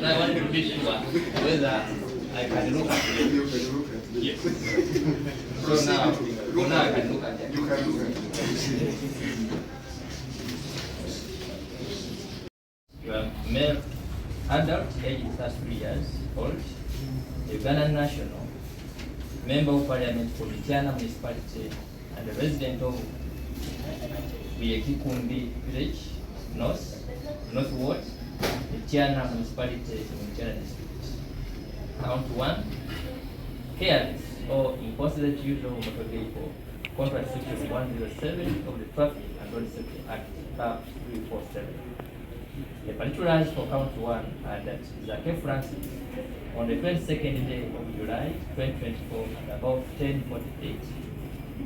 I want to be sure whether I can look at it. Yes. So now I can look at it. You can look at it. You are male, adult, age 33 years old, Ugandan national, member of parliament for Tiana municipality, and a resident of Kundi village, North Ward, Tiana municipality in Tiana district. Count 1, careless or impossible use of motor vehicle, contract section 107 of the Traffic and Road Safety Act, tab 347. The particulars for count 1 are that Zaake Francis, on the 22nd day of July 2024 at about 10:48,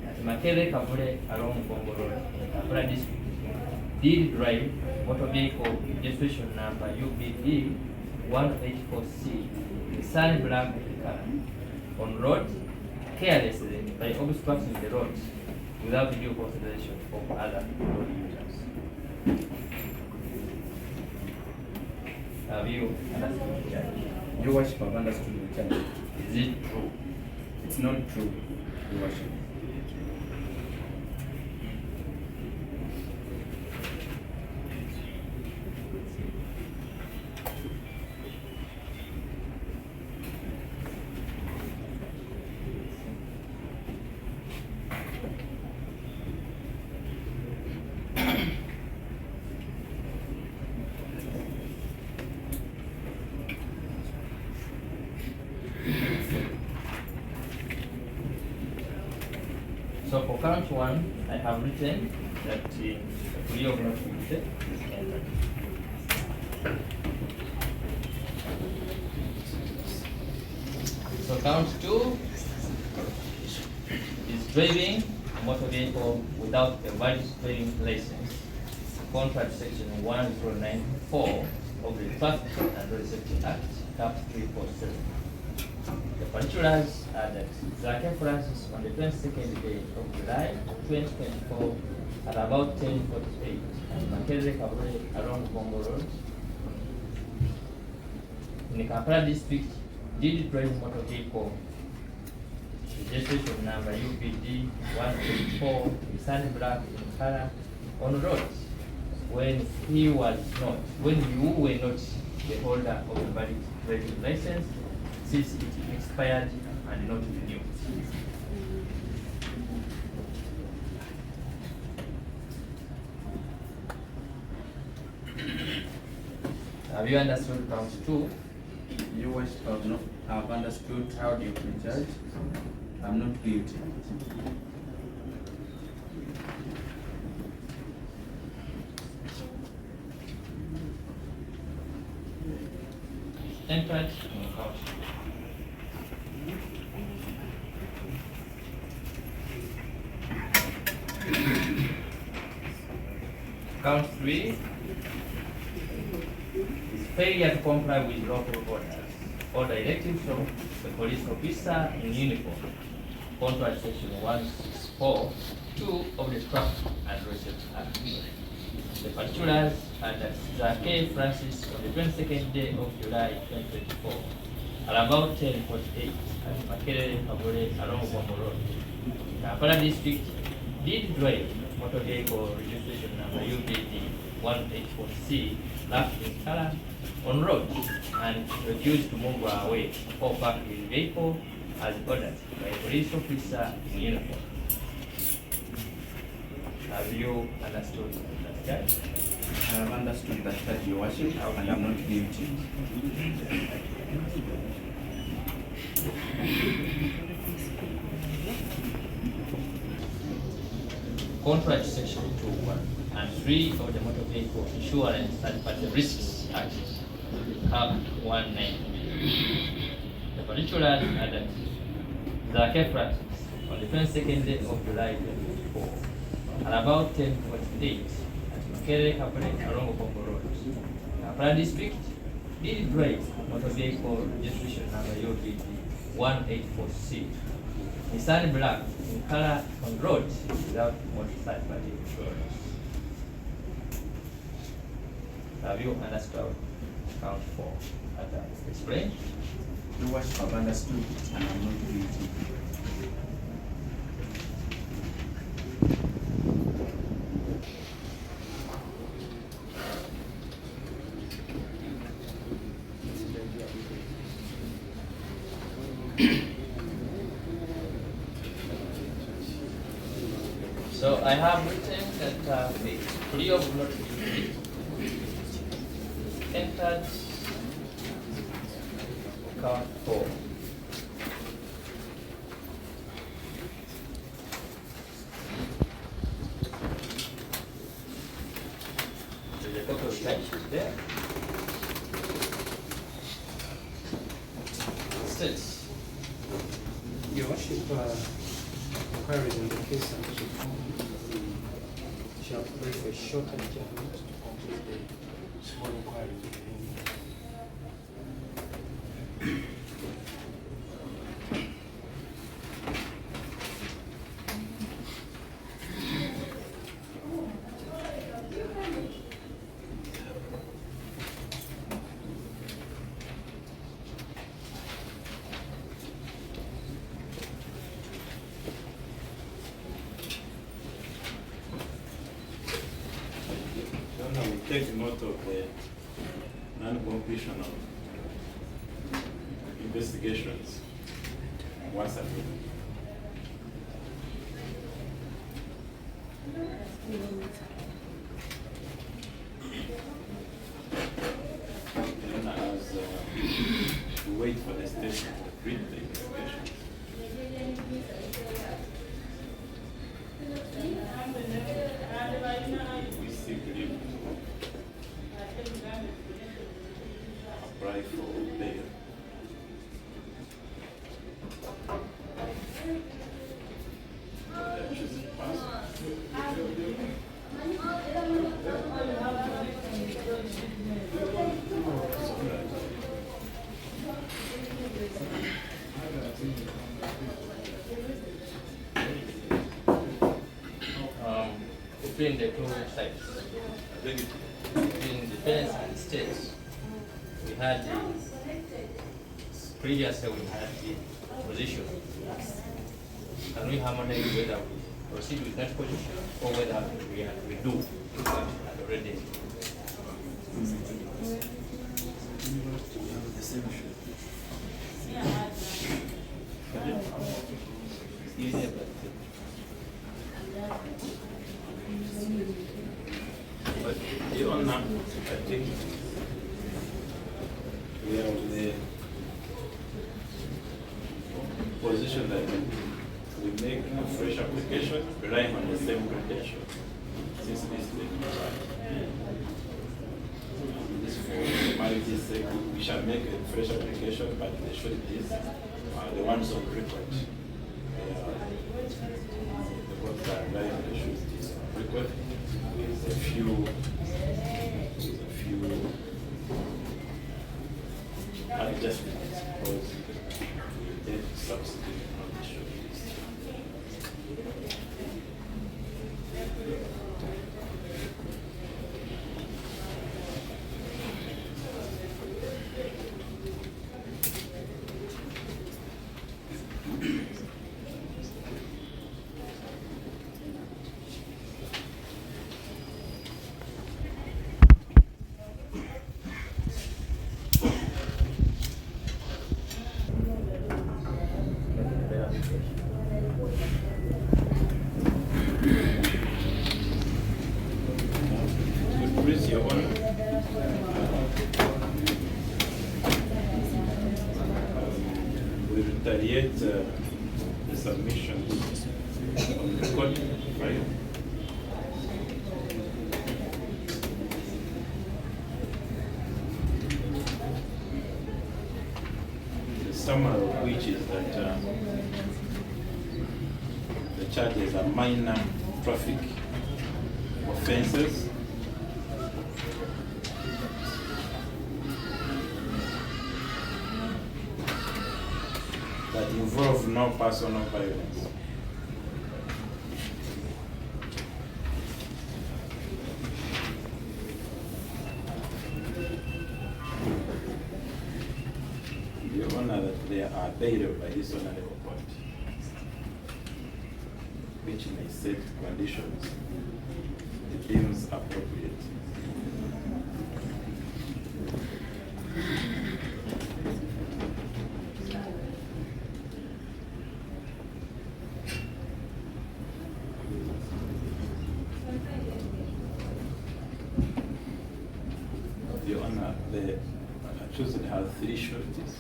at Makere Kabule along Bongo Road in Kampala district, did drive motor vehicle registration number UBD 184C in sun black color on road carelessly by obstructing the road without due consideration of other road users. Have you understood the charge? Your Worship, I've understood the charge. Is it true? It's not true, Your Worship. So for count 1, I have written that the plea of not guilty is entered. So count 2 is driving a motor vehicle without a valid driving license. Contract section 1094 of the Traffic and Road Safety Act, cap 347. The particulars are that Zaake Francis on the 22nd day of July 2024 at about 10:48 at Makere Kabule along Bongo Road in the Kampala district did drive motor vehicle registration number UBD 184 in sun black in color on road when you were not the holder of a valid driving license, since it expired and not renewed. Have you understood count 2? Your Worship, I've understood how you can judge. I'm not guilty. Entered in count. Count 3 is failure to comply with local orders or directives from the police officer in uniform. Contract section 164(2) of the Traffic and Road Safety Act. The particulars are that Zaake Francis on the 22nd day of July 2024 at about 10:48 at Makere Kabule along Bongo Road, Kampala district, did drive motor vehicle registration number UBD 184C black in color on road and refused to move away or park his vehicle as ordered by a police officer in uniform. Have you understood that charge? I have understood that charge, Your Worship, and I'm not guilty. contrary to section 2.1 and 3 of the Motor Vehicle Insurance Third-Party Risks Act, Cap 190. The particulars are that Zaake practice on the 22nd day of July 2024 at about 10:48 at Makere Kapere along Okongo Road, Kampala District, did drive motor vehicle registration number UVD 184C, Nissan Black in color on road without motor party insurance. Have you understood count 4 as I explained? The words I've understood and I'm not guilty. So I have written that the plea of not guilty entered count 4. There's a couple of types there. States. Your worship, inquiries in the case shall brief a short adjournment to complete the small inquiry. We take note of the non-completion of investigations once again. And as we wait for the state to complete the investigations. We seek leave to apply for bail. For the choosing person. Between the two sides, between defense and states, we had the previously we had the position. Can we harmonize whether we proceed with that position or whether we do what we had already? But the honor, I think we are of the position that we make a fresh application relying on the same credential since this thing. This for formality's sake, we shall make a fresh application, but the sureties are the ones on record. The ones that rely on the sureties on record. With a few adjustments because we did substitute on the sureties. Please, Your Honor. We retaliate the submissions on the court file summary of which is that the charges are minor traffic offenses. That involve no personal violence. Your Honor, that they are bailed by this honorable court, which may set conditions it deems appropriate. Your Honor, the accused has 3 sureties.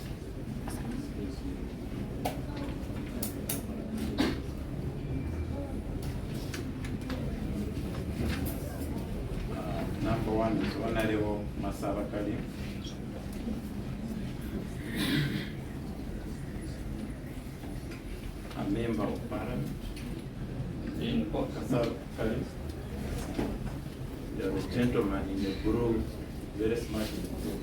Number 1 is Honorable Masabakali. A member of Parliament. In Masabakali. There was a gentleman in the blue, very smart in the blue.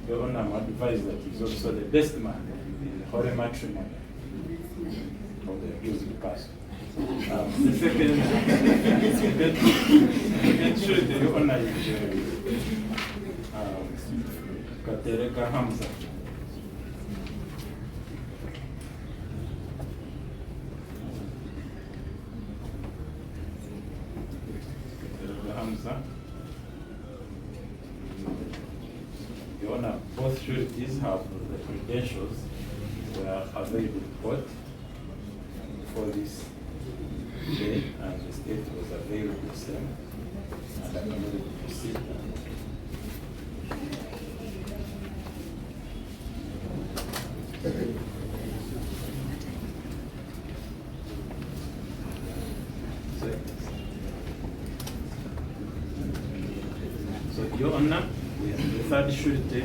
Your Honor, I'm advised that he's also the best man in the holy matrimony of the accused person. The second surety, Your Honor, is Katereka Hamza. Hamza. Your Honor, both sureties have the credentials were available in court for this day, and the state was available the same, and I can only proceed. So, Your Honor, the third surety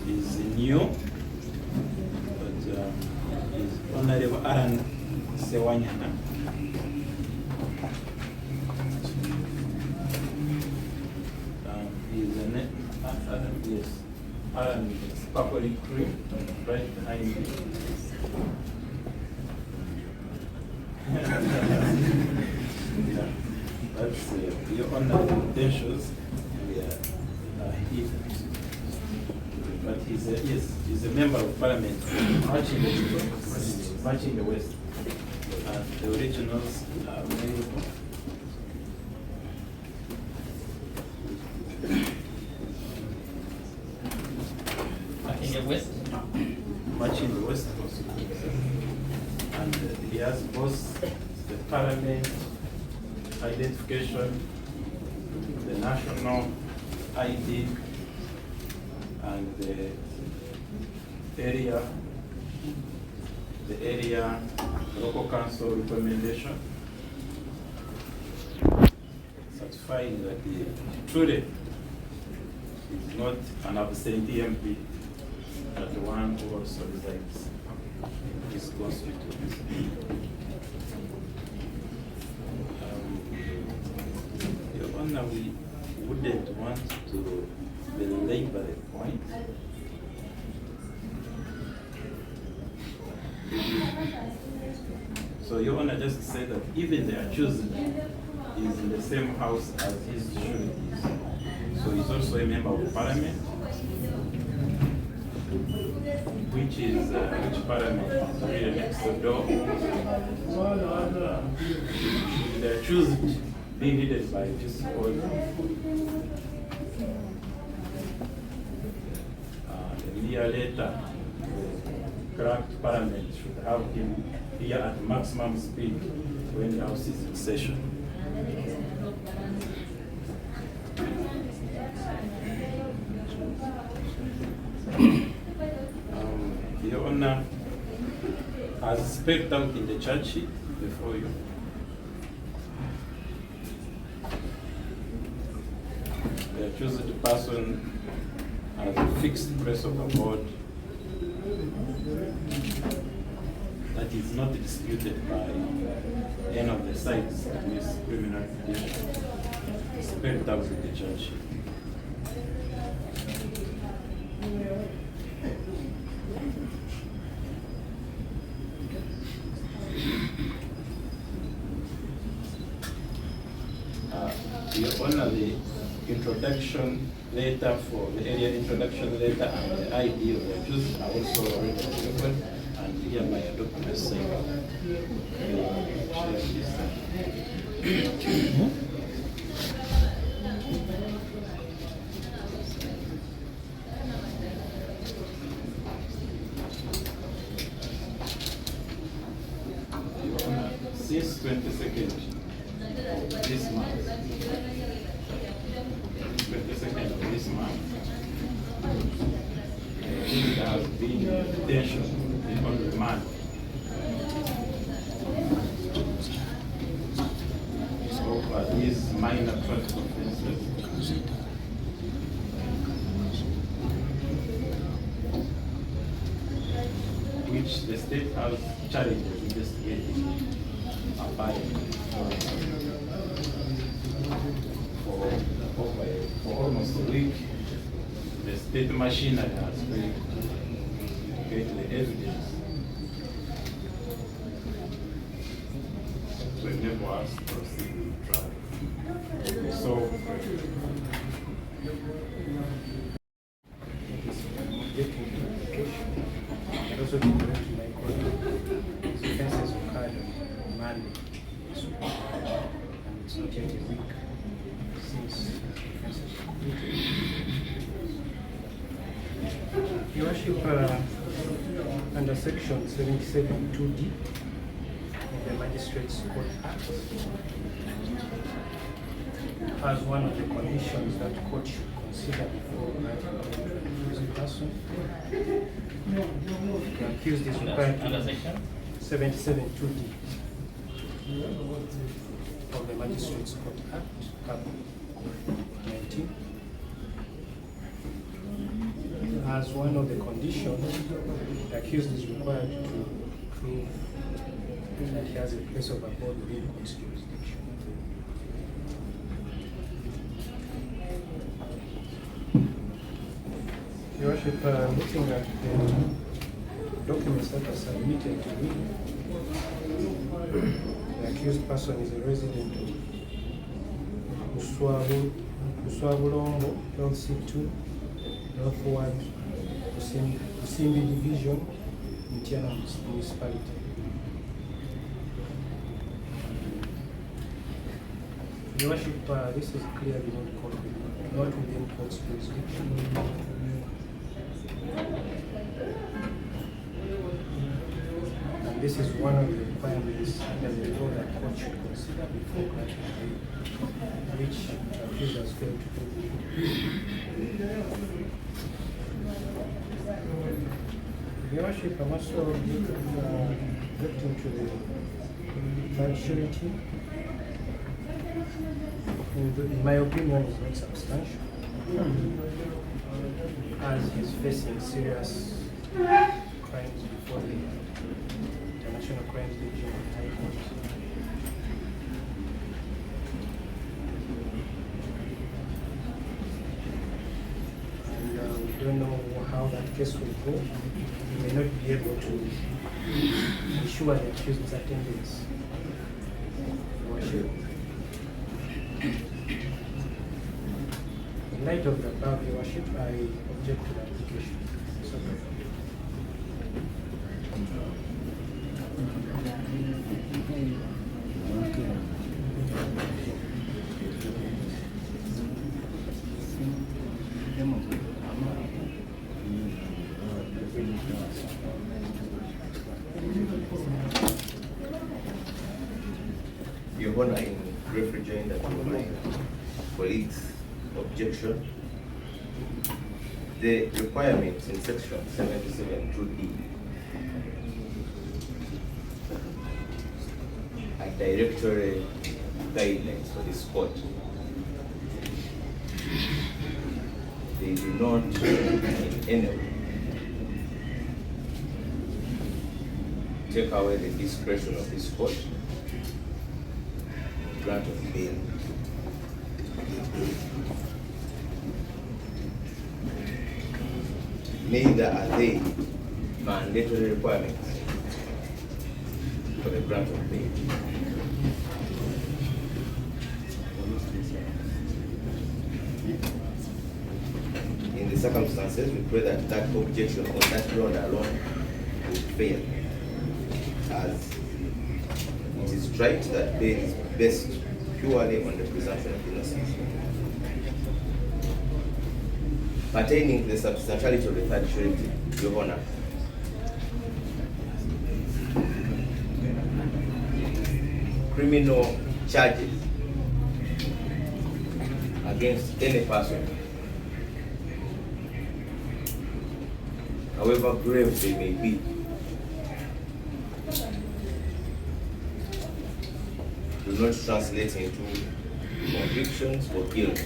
is new, but is Honorable Aran Sewanyana. He's a yes, Aran is purple cream, right behind me. Yeah, that's Your Honor, the intentions. But he's a member of Parliament matching the West. And the originals are available. In the West? Matching the West also. And he has both the Parliament identification, the national ID, and the area local council recommendation, certifying that the truly is not an absentee MP, but the one who also resides in his constituency. Your Honor, we wouldn't want to belabor the point. So Your Honor, just say that even the accused is in the same house as his sureties. So he's also a member of Parliament, which Parliament is really next door. The accused being needed by this court. A year later, the cracked Parliament should have him here at maximum speed when the House is in session. Your Honor, as spelled out in the charge sheet before you, the accused person has a fixed place of abode that is not disputed by any of the sides in this criminal petition, spelled out with the charge sheet. Your Honor, the introduction letter for the area introduction letter and the ID of the accused are also already available, and here my documents say share this. Your Honor, since 22nd of this month, 22nd of this month, there has been detention on remand. So these minor traffic offenses, which the state has challenges investigating, apparently for almost a week. The state machinery has failed to get the evidence to enable us to proceed with trial. So, Objecting to the application, and also to correct my court. These offences occurred on Monday, and it's not yet a week since the offences were completed. Your Worship, under section 77(2)(d) of the Magistrates Court Act, as one of the conditions that court should consider before granting bail to an accused person, the accused is required Under to section? 77(2)(d) of the Magistrates Court Act, Cap 19. As one of the conditions, the accused is required to prove that he has a place of abode within court's jurisdiction. Your Worship, looking at the documents that are submitted to me, the accused person is a resident of Uswabulongo, LC2, Northward, Usimbi Division, Mtiana Municipality. Your Worship, this is clearly not within court's jurisdiction. And this is one of the requirements under the law that court should consider before granting bail, which accused has failed to do. Your Worship, I'm also objecting to the third surety. In my opinion, is not substantial, as he's facing serious crimes before the International Crimes Division of High Court. And we don't know how that case will go. We may not be able to ensure the accused's attendance. Your Worship. In light of the above, Your Worship, I object to the application. Your Honor, in referring to my colleague's objection, the requirements in section 77(2)(d) are directory guidelines for this court. not in any way take away the discretion of this court in grant of bail. Neither are they mandatory requirements for the grant of bail. In the circumstances, we pray that that objection on that ground alone will fail, as it is right that bail is based purely on the presumption of innocence. Pertaining to the substantiality of the third surety, Your Honor, criminal charges against any person, however grave they may be, do not translate into convictions or guilt.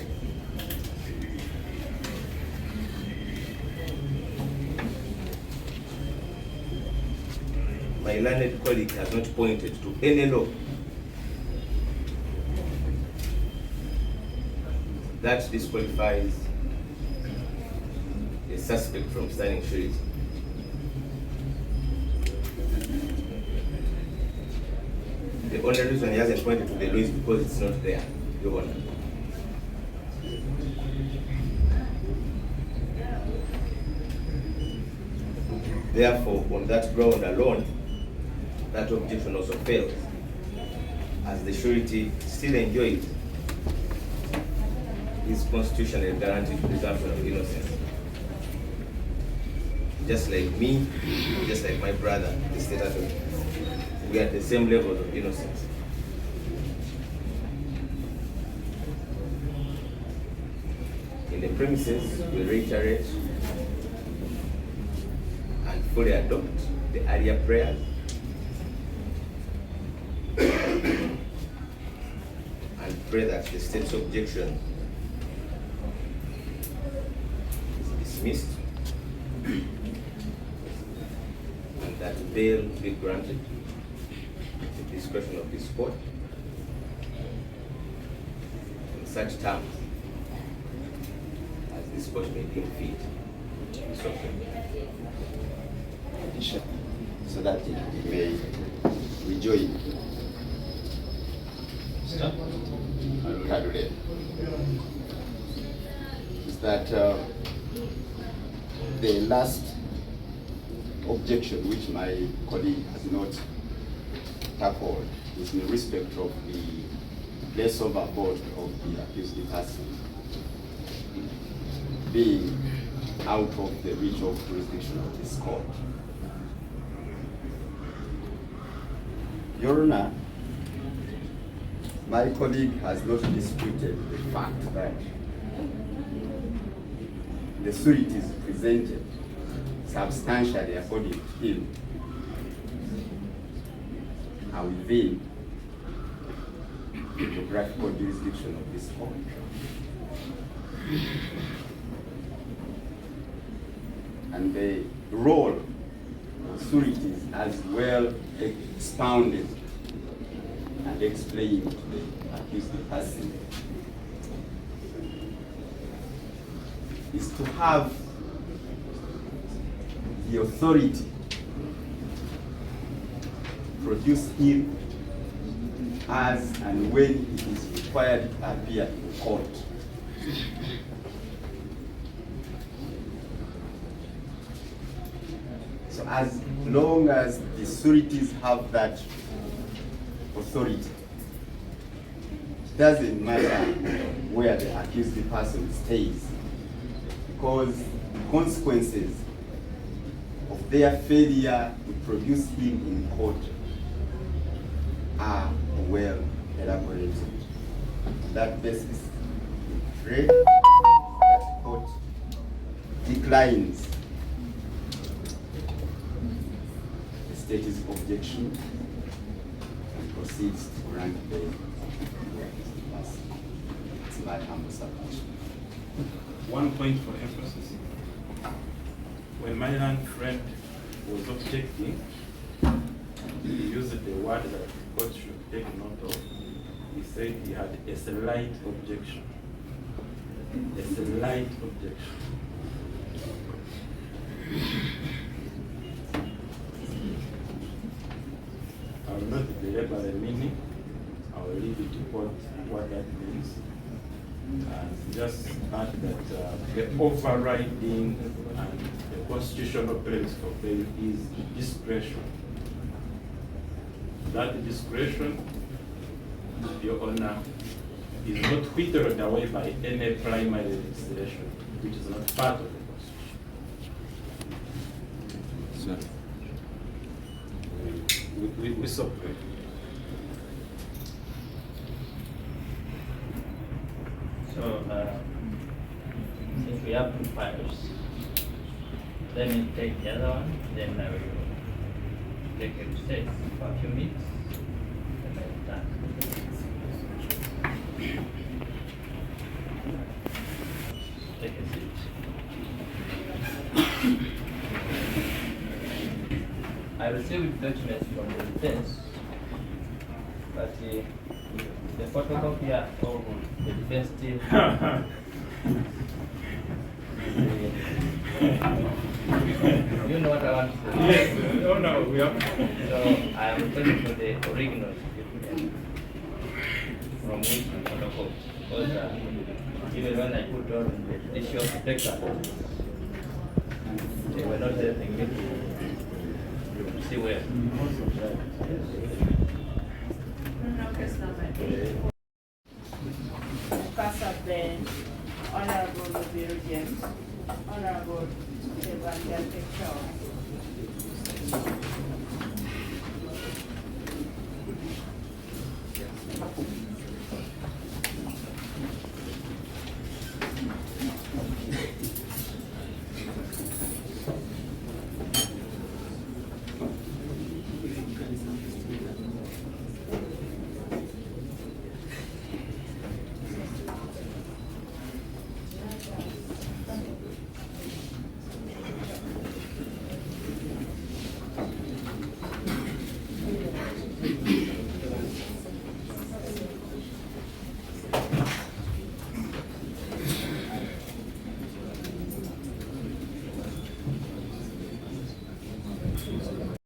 My learned colleague has not pointed to any law that disqualifies a suspect from standing surety. The only reason he hasn't pointed to the law is because it's not there, Your Honor. Therefore, on that ground alone, that objection also fails, as the surety still enjoys his constitutionally guaranteed presumption of innocence. Just like me, just like my brother, the state attorney, we are at the same level of innocence. In the premises, we reiterate and fully adopt the earlier prayers and pray that the state's objection is dismissed and that bail be granted at the discretion of this court in such terms as this court may deem fit. So that it may rejoin. Kadule. Is that the last objection which my colleague has not tackled is in respect of the place of abode of the accused person being out of the reach of jurisdiction of this court. Your Honor, my colleague has not disputed the fact that the sureties presented substantially, according to him, are within the geographical jurisdiction of this court. And the role of sureties as well expounded and explained to the accused person is to have the authority produce him as and when it is required to appear in court. So as long as the sureties have that authority, it doesn't matter where the accused person stays, because the consequences of their failure to produce him in court are well elaborated. On that basis, we pray that court declines the state's objection and proceeds to grant bail. It's my humble submission. one point for emphasis. When my learned friend was objecting, he used the word that the court should take note of. He said he had a slight objection. A slight objection. I will not belabor the meaning. I will leave it to what that means. And just add that the overriding and the constitutional premise for bail is discretion. That discretion, Your Honor, is not whittled away by any primary legislation, which is not part of the Constitution. Sir, we support. So, since we have 2 files, let me take the other one, then I will take a recess for a few minutes, and I will start. Take a seat. I received documents from the defense, but the photocopier of the defense team you know what I want to say? Yes, no, no, we have. So I am referring to the original from which we photocopy. Because even when I put on the issue of the paper, they were not helping me to see where. Pass up the Honorable Bill James, Honorable Evangelist Shaw.